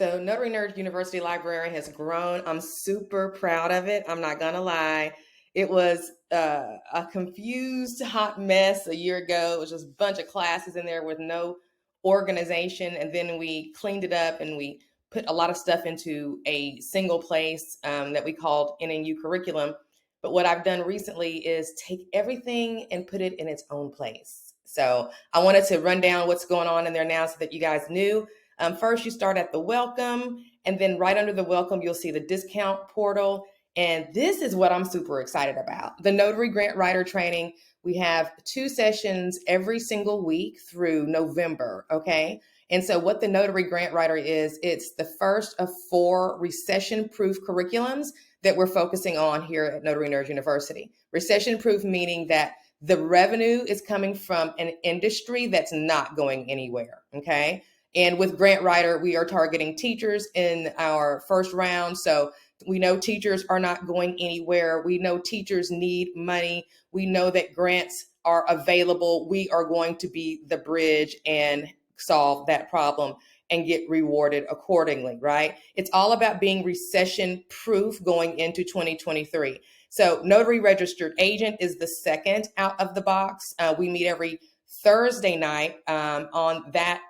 So Notary Nerd University Library has grown. I'm super proud of it. I'm not gonna lie. It was a confused, hot mess a year ago. It was just a bunch of classes in there with no organization, and then we cleaned it up and we put a lot of stuff into a single place that we called NNU curriculum. But what I've done recently is take everything and put it in its own place. So I wanted to run down what's going on in there now so that you guys knew. First, you start at the welcome, and then right under the welcome, you'll see the discount portal. And this is what I'm super excited about. The Notary Grant Writer Training. We have 2 sessions every single week through November, okay? And so what the Notary Grant Writer is, it's the first of 4 recession-proof curriculums that we're focusing on here at Notary Nerd University. Recession-proof meaning that the revenue is coming from an industry that's not going anywhere, okay? And with Grant Writer, we are targeting teachers in our first round. So we know teachers are not going anywhere. We know teachers need money. We know that grants are available. We are going to be the bridge and solve that problem and get rewarded accordingly, right? It's all about being recession proof going into 2023. So Notary Registered Agent is the second out of the box. We meet every Thursday night on that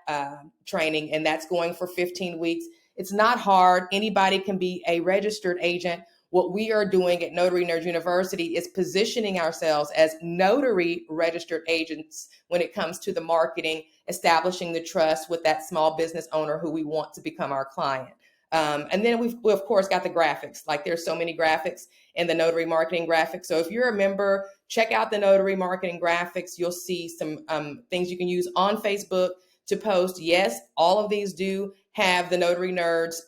training, and that's going for 15 weeks. It's not hard. Anybody can be a registered agent. What we are doing at Notary Nerd University is positioning ourselves as notary registered agents when it comes to the marketing, establishing the trust with that small business owner who we want to become our client. And then we of course got the graphics. Like there's so many graphics in the notary marketing graphics. So if you're a member, check out the notary marketing graphics. You'll see some things you can use on Facebook to post. Yes, all of these do have the Notary Nerds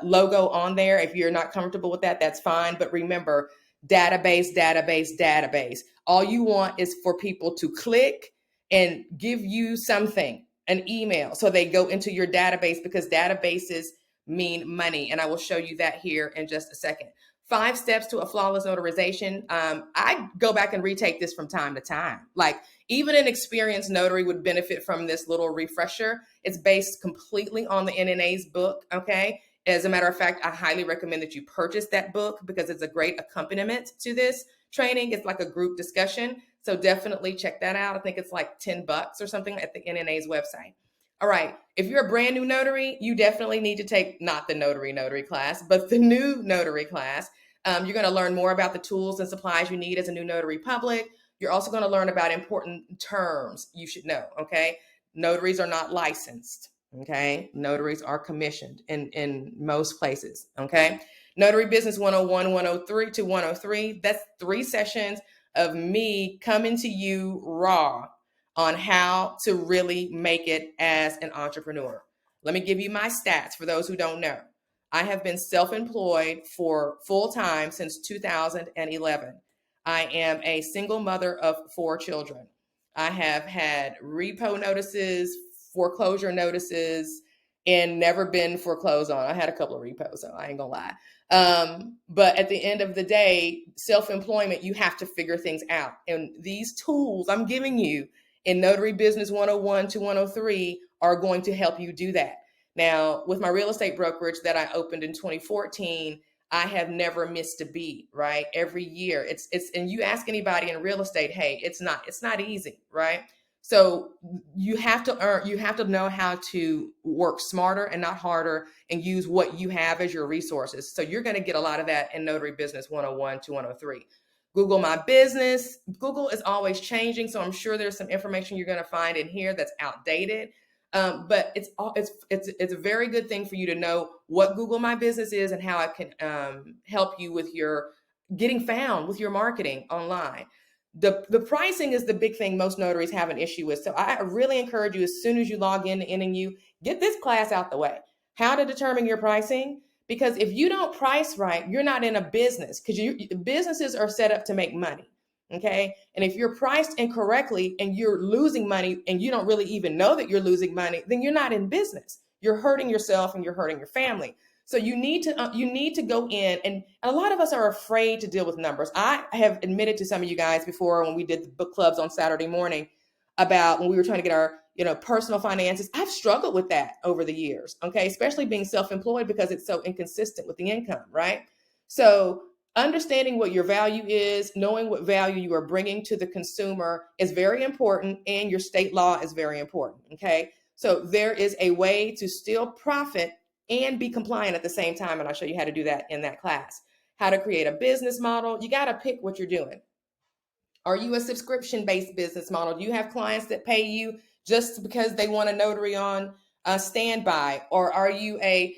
logo on there. If you're not comfortable with that, that's fine. But remember, database, database, database. All you want is for people to click and give you something, an email, so they go into your database, because databases mean money. And I will show you that here in just a second. 5 steps to a flawless notarization. I go back and retake this from time to time. Like even an experienced notary would benefit from this little refresher. It's based completely on the NNA's book, okay? As a matter of fact, I highly recommend that you purchase that book because it's a great accompaniment to this training. It's like a group discussion. So definitely check that out. I think it's like $10 or something at the NNA's website. All right. If you're a brand new notary, you definitely need to take not the notary class, but the new notary class. You're going to learn more about the tools and supplies you need as a new notary public. You're also going to learn about important terms you should know. Okay. Notaries are not licensed. Okay. Notaries are commissioned in most places. Okay. Notary Business 101, 103 to 103. That's 3 sessions of me coming to you raw on how to really make it as an entrepreneur. Let me give you my stats for those who don't know. I have been self-employed for full-time since 2011. I am a single mother of 4 children. I have had repo notices, foreclosure notices, and never been foreclosed on. I had a couple of repos, so I ain't gonna lie. But at the end of the day, self-employment, you have to figure things out. And these tools I'm giving you in Notary Business 101 to 103 are going to help you do that. Now, with my real estate brokerage that I opened in 2014, I have never missed a beat, right? Every year it's, and you ask anybody in real estate, hey, it's not easy, right? So you have to know how to work smarter and not harder and use what you have as your resources. So you're going to get a lot of that in Notary Business 101 to 103. Google My Business. Google is always changing, so I'm sure there's some information you're going to find in here that's outdated. But it's a very good thing for you to know what Google My Business is and how it can help you with your getting found with your marketing online. The pricing is the big thing most notaries have an issue with. So I really encourage you, as soon as you log into NNU, get this class out the way. How to determine your pricing. Because if you don't price right, you're not in a business, because businesses are set up to make money. Okay. And if you're priced incorrectly and you're losing money and you don't really even know that you're losing money, then you're not in business. You're hurting yourself and you're hurting your family. So you need to go in, and a lot of us are afraid to deal with numbers. I have admitted to some of you guys before when we did the book clubs on Saturday morning about when we were trying to get our personal finances. I've struggled with that over the years, okay, especially being self-employed because it's so inconsistent with the income, right? So understanding what your value is, knowing what value you are bringing to the consumer is very important, and your state law is very important, okay? So there is a way to still profit and be compliant at the same time, and I'll show you how to do that in that class. How to create a business model. You got to pick what you're doing. Are you a subscription-based business model? Do you have clients that pay you just because they want a notary on standby? Or are you a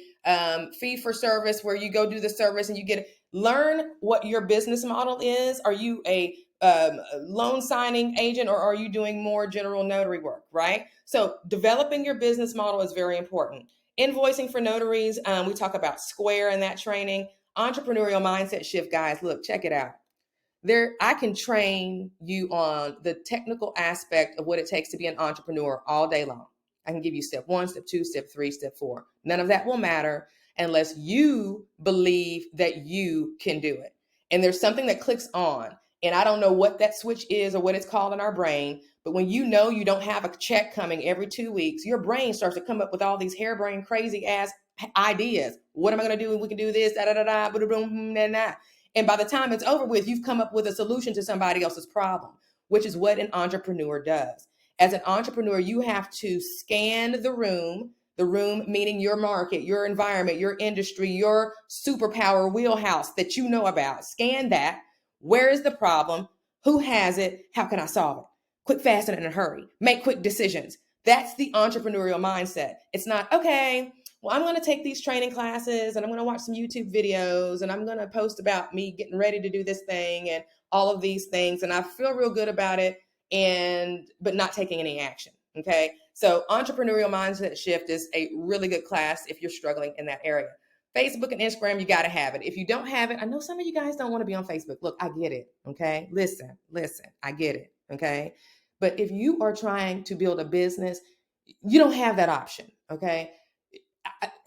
fee for service where you go do the service and you get learn what your business model is? Are you a loan signing agent, or are you doing more general notary work, right? So developing your business model is very important. Invoicing for notaries, we talk about Square in that training. Entrepreneurial mindset shift, guys, look, check it out. I can train you on the technical aspect of what it takes to be an entrepreneur all day long. I can give you step 1, step 2, step 3, step 4. None of that will matter unless you believe that you can do it. And there's something that clicks on, and I don't know what that switch is or what it's called in our brain, but when you know you don't have a check coming every 2 weeks, your brain starts to come up with all these harebrained, crazy ass ideas. What am I going to do? We can do this, da da da da, boom, boom, da da. And by the time it's over with, you've come up with a solution to somebody else's problem, which is what an entrepreneur does. As an entrepreneur, you have to scan the room meaning your market, your environment, your industry, your superpower wheelhouse that you know about. Scan that. Where is the problem? Who has it? How can I solve it? Quick, fast, and in a hurry. Make quick decisions. That's the entrepreneurial mindset. It's not, okay, well, I'm going to take these training classes and I'm going to watch some YouTube videos and I'm going to post about me getting ready to do this thing and all of these things. And I feel real good about it, but not taking any action. Okay. So entrepreneurial mindset shift is a really good class if you're struggling in that area. Facebook and Instagram, you got to have it. If you don't have it, I know some of you guys don't want to be on Facebook. Look, I get it. Okay. Listen, I get it. Okay. But if you are trying to build a business, you don't have that option. Okay.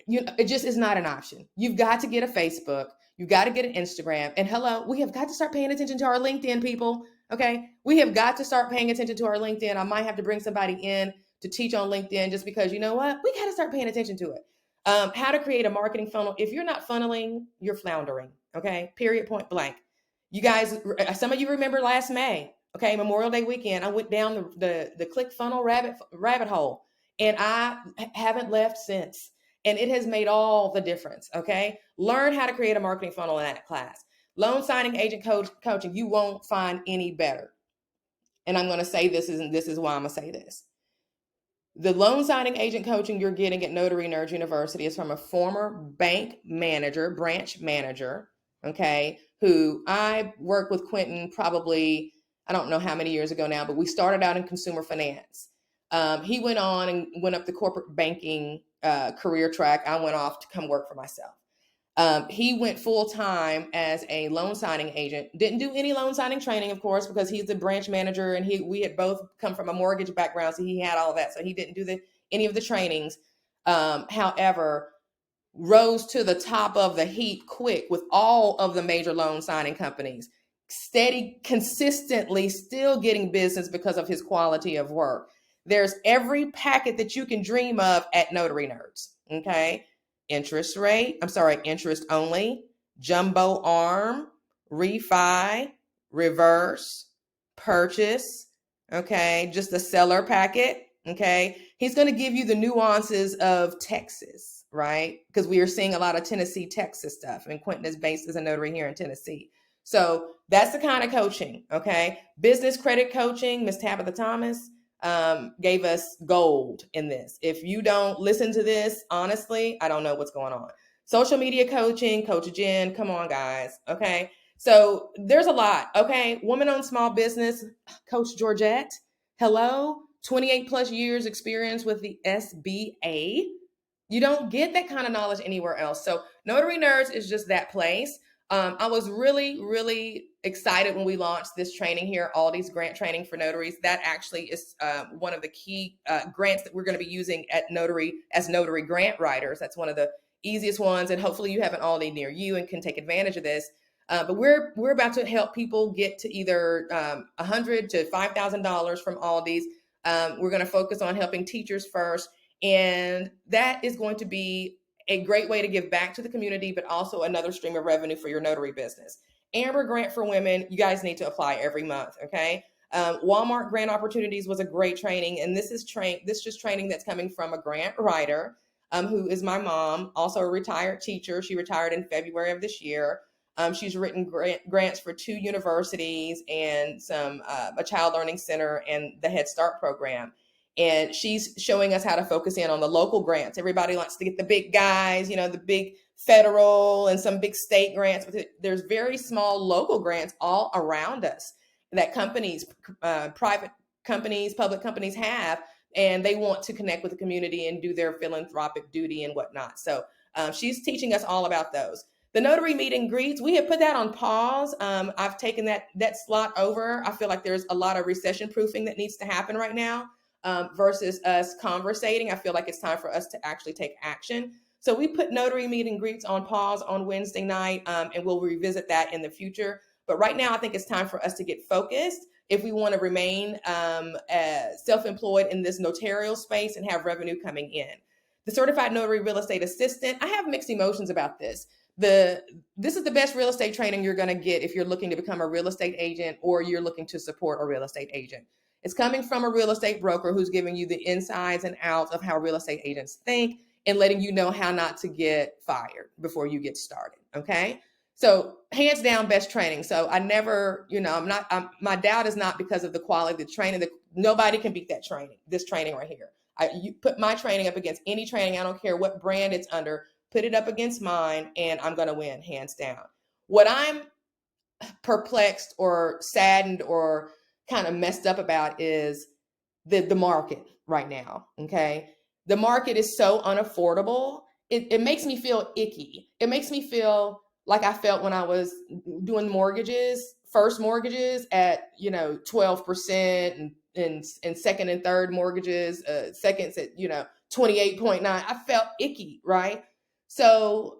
It just is not an option. You've got to get a Facebook. You've got to get an Instagram. And hello, we have got to start paying attention to our LinkedIn, people. Okay. We have got to start paying attention to our LinkedIn. I might have to bring somebody in to teach on LinkedIn just because, you know what? We got to start paying attention to it. How to create a marketing funnel. If you're not funneling, you're floundering. Okay. Period, point blank. You guys, some of you remember last May, okay, Memorial Day weekend, I went down the click funnel rabbit hole, and I haven't left since. And it has made all the difference, okay? Learn how to create a marketing funnel in that class. Loan signing agent coaching, you won't find any better. And I'm going to say this, and this is why I'm going to say this. The loan signing agent coaching you're getting at Notary Nerds University is from a former bank manager, branch manager, okay, who I worked with Quentin probably, I don't know how many years ago now, but we started out in consumer finance. He went on and went up the corporate banking career track. I went off to come work for myself. He went full time as a loan signing agent. Didn't do any loan signing training, of course, because he's the branch manager, and we had both come from a mortgage background, so he had all of that. So he didn't do any of the trainings. However, rose to the top of the heap quick with all of the major loan signing companies. Steady, consistently, still getting business because of his quality of work. There's every packet that you can dream of at Notary Nerds. Okay. Interest only, jumbo arm, refi, reverse, purchase, okay, just a seller packet, okay. He's going to give you the nuances of Texas, right? Because we are seeing a lot of Tennessee, Texas stuff, and Quentin is based as a notary here in Tennessee. So that's the kind of coaching, okay. Business credit coaching, Miss Tabitha Thomas gave us gold in this. If you don't listen to this, honestly, I don't know what's going on. Social media coaching, Coach Jen, come on, guys. Okay. So there's a lot. Okay. Woman-owned small business, Coach Georgette. Hello. 28 plus years experience with the SBA. You don't get that kind of knowledge anywhere else. So Notary Nerds is just that place. I was really, really excited when we launched this training here, Aldi's grant training for notaries. That actually is one of the key grants that we're going to be using at Notary as Notary grant writers. That's one of the easiest ones. And hopefully you have an Aldi near you and can take advantage of this. But we're about to help people get to either $100 to $5,000 from Aldi's. We're going to focus on helping teachers first. And that is going to be a great way to give back to the community, but also another stream of revenue for your notary business. Amber Grant for Women, you guys need to apply every month, okay? Walmart Grant Opportunities was a great training, and this is just training that's coming from a grant writer, who is my mom, also a retired teacher. She retired in February of this year. She's written grants for 2 universities and a child learning center and the Head Start program. And she's showing us how to focus in on the local grants. Everybody wants to get the big guys, the big federal and some big state grants. But there's very small local grants all around us that companies, private companies, public companies have, and they want to connect with the community and do their philanthropic duty and whatnot. So she's teaching us all about those. The notary meet and greets, we have put that on pause. I've taken that slot over. I feel like there's a lot of recession proofing that needs to happen right now, versus us conversating. I feel like it's time for us to actually take action. So we put notary meet and greets on pause on Wednesday night, and we'll revisit that in the future. But right now, I think it's time for us to get focused if we want to remain self-employed in this notarial space and have revenue coming in. The certified notary real estate assistant, I have mixed emotions about this. This is the best real estate training you're going to get if you're looking to become a real estate agent or you're looking to support a real estate agent. It's coming from a real estate broker who's giving you the insides and outs of how real estate agents think and letting you know how not to get fired before you get started. Okay. So hands down, best training. So I never, my doubt is not because of the quality of the training. Nobody can beat that training, this training right here. You put my training up against any training. I don't care what brand it's under. Put it up against mine, and I'm going to win, hands down. What I'm perplexed or saddened or kind of messed up about is the market right now, okay? The market is so unaffordable. It makes me feel icky. It makes me feel like I felt when I was doing first mortgages at 12%, and second and third mortgages, seconds at 28.9. I felt icky, right? So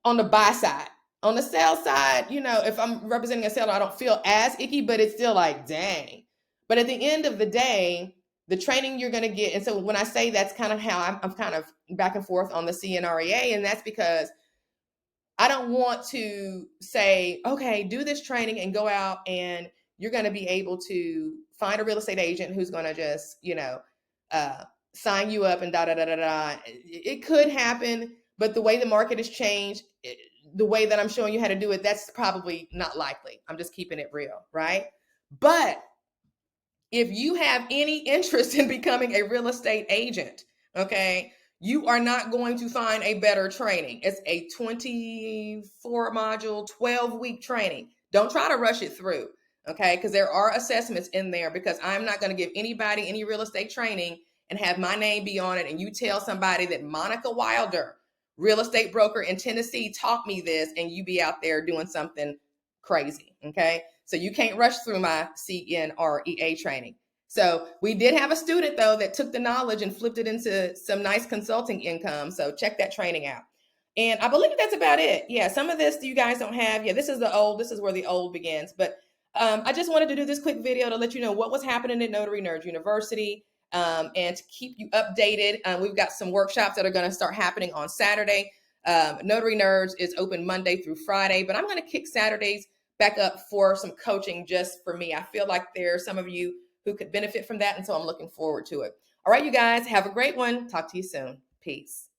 on the buy side, on the sell side, if I'm representing a seller, I don't feel as icky, but it's still like, dang. But at the end of the day, the training you're going to get. And so when I say that's kind of how I'm kind of back and forth on the CNREA, and that's because I don't want to say, okay, do this training and go out and you're going to be able to find a real estate agent who's going to just, sign you up and da, da, da, da, da. It could happen, but the way the market has changed, the way that I'm showing you how to do it, that's probably not likely. I'm just keeping it real, right? But if you have any interest in becoming a real estate agent, okay, you are not going to find a better training. It's a 24 module, 12-week training. Don't try to rush it through, okay? Because there are assessments in there, because I'm not going to give anybody any real estate training and have my name be on it, and you tell somebody that Monica Wilder, real estate broker in Tennessee, taught me this, and you be out there doing something crazy, okay? So you can't rush through my CNREA training. So we did have a student, though, that took the knowledge and flipped it into some nice consulting income. So check that training out. And I believe that's about it. Yeah, some of this you guys don't have. Yeah, this is where the old begins. But I just wanted to do this quick video to let you know what was happening at Notary Nerds University, and to keep you updated. We've got some workshops that are going to start happening on Saturday. Notary Nerds is open Monday through Friday, but I'm going to kick Saturdays back up for some coaching just for me. I feel like there are some of you who could benefit from that, and so I'm looking forward to it. All right, you guys, have a great one. Talk to you soon. Peace.